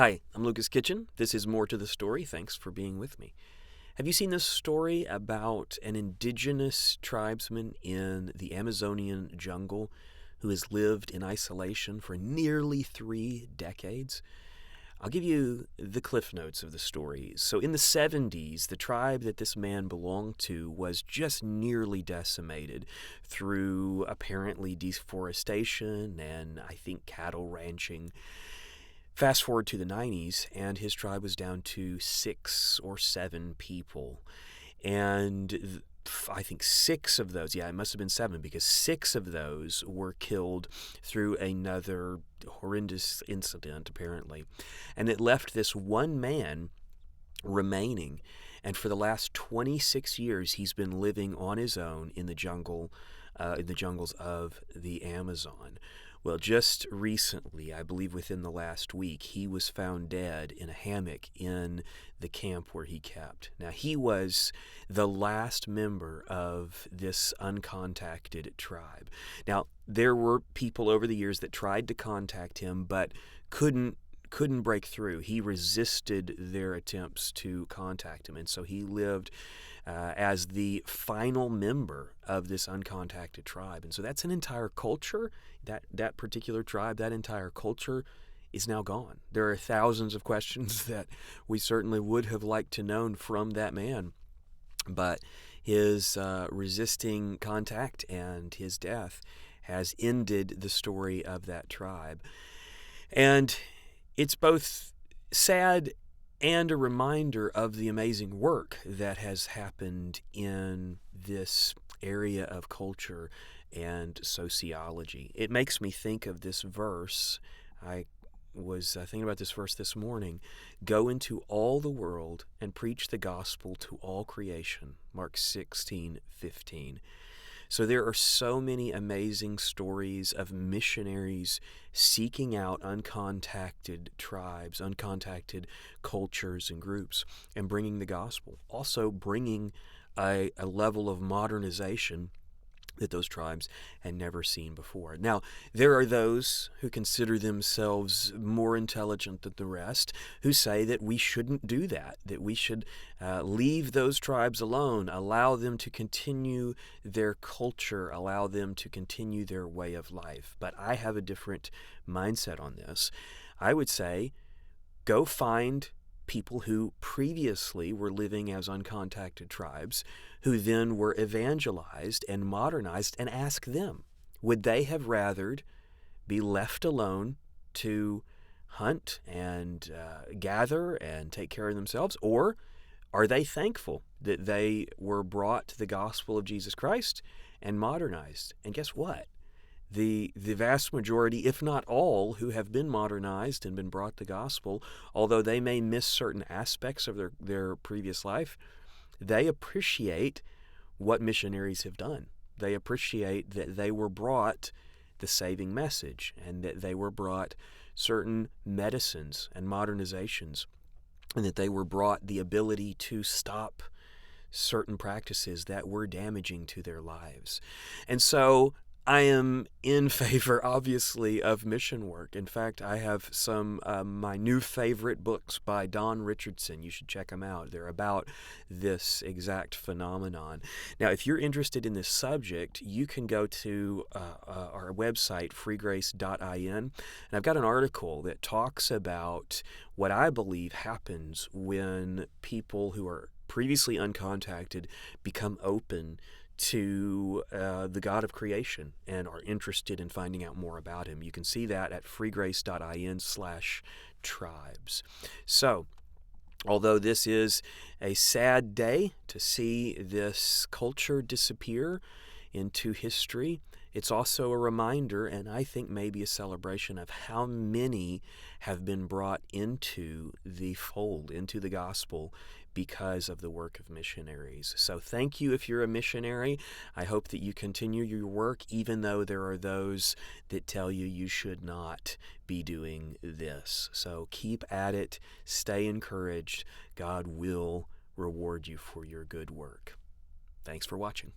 Hi, I'm Lucas Kitchen. This is More to the Story. Thanks for being with me. Have you seen this story about an indigenous tribesman in the Amazonian jungle who has lived in isolation for nearly 3 decades? I'll give you the cliff notes of the story. So in the 70s, the tribe that this man belonged to was just nearly decimated through apparently deforestation and I think cattle ranching. Fast forward to the 90s, and his tribe was down to 6 or 7 people. And I think 6 of those, it must have been 7, because 6 of those were killed through another horrendous incident, apparently. And it left this one man remaining. And for the last 26 years, he's been living on his own in the jungles of the Amazon. Well, just recently, I believe within the last week, he was found dead in a hammock in the camp where he kept. Now, he was the last member of this uncontacted tribe. Now, there were people over the years that tried to contact him, but couldn't break through. He resisted their attempts to contact him, and so he lived as the final member of this uncontacted tribe. And so that's an entire culture. That particular tribe, that entire culture is now gone. There are thousands of questions that we certainly would have liked to known from that man, but his resisting contact and his death has ended the story of that tribe. And it's both sad and a reminder of the amazing work that has happened in this area of culture and sociology. It makes me think of this verse. I was thinking about this verse this morning. Go into all the world and preach the gospel to all creation. Mark 16:15. So there are so many amazing stories of missionaries seeking out uncontacted tribes, uncontacted cultures and groups, and bringing the gospel. Also bringing a level of modernization that those tribes had never seen before. Now, there are those who consider themselves more intelligent than the rest, who say that we shouldn't do that we should leave those tribes alone, allow them to continue their culture, allow them to continue their way of life. But I have a different mindset on this. I would say, go find people who previously were living as uncontacted tribes, who then were evangelized and modernized, and ask them, would they have rathered be left alone to hunt and gather and take care of themselves, or are they thankful that they were brought the gospel of Jesus Christ and modernized? And guess what? The vast majority, if not all, who have been modernized and been brought the gospel, although they may miss certain aspects of their previous life, they appreciate what missionaries have done. They appreciate that they were brought the saving message and that they were brought certain medicines and modernizations, and that they were brought the ability to stop certain practices that were damaging to their lives. And so I am in favor, obviously, of mission work. In fact, I have some my new favorite books by Don Richardson. You should check them out. They're about this exact phenomenon. Now, if you're interested in this subject, you can go to our website, freegrace.in, and I've got an article that talks about what I believe happens when people who are previously uncontacted become open to the God of creation and are interested in finding out more about him. You can see that at freegrace.in/tribes. So, although this is a sad day to see this culture disappear into history, it's also a reminder, and I think maybe a celebration, of how many have been brought into the fold, into the gospel, because of the work of missionaries. So thank you if you're a missionary. I hope that you continue your work, even though there are those that tell you you should not be doing this. So keep at it. Stay encouraged. God will reward you for your good work. Thanks for watching.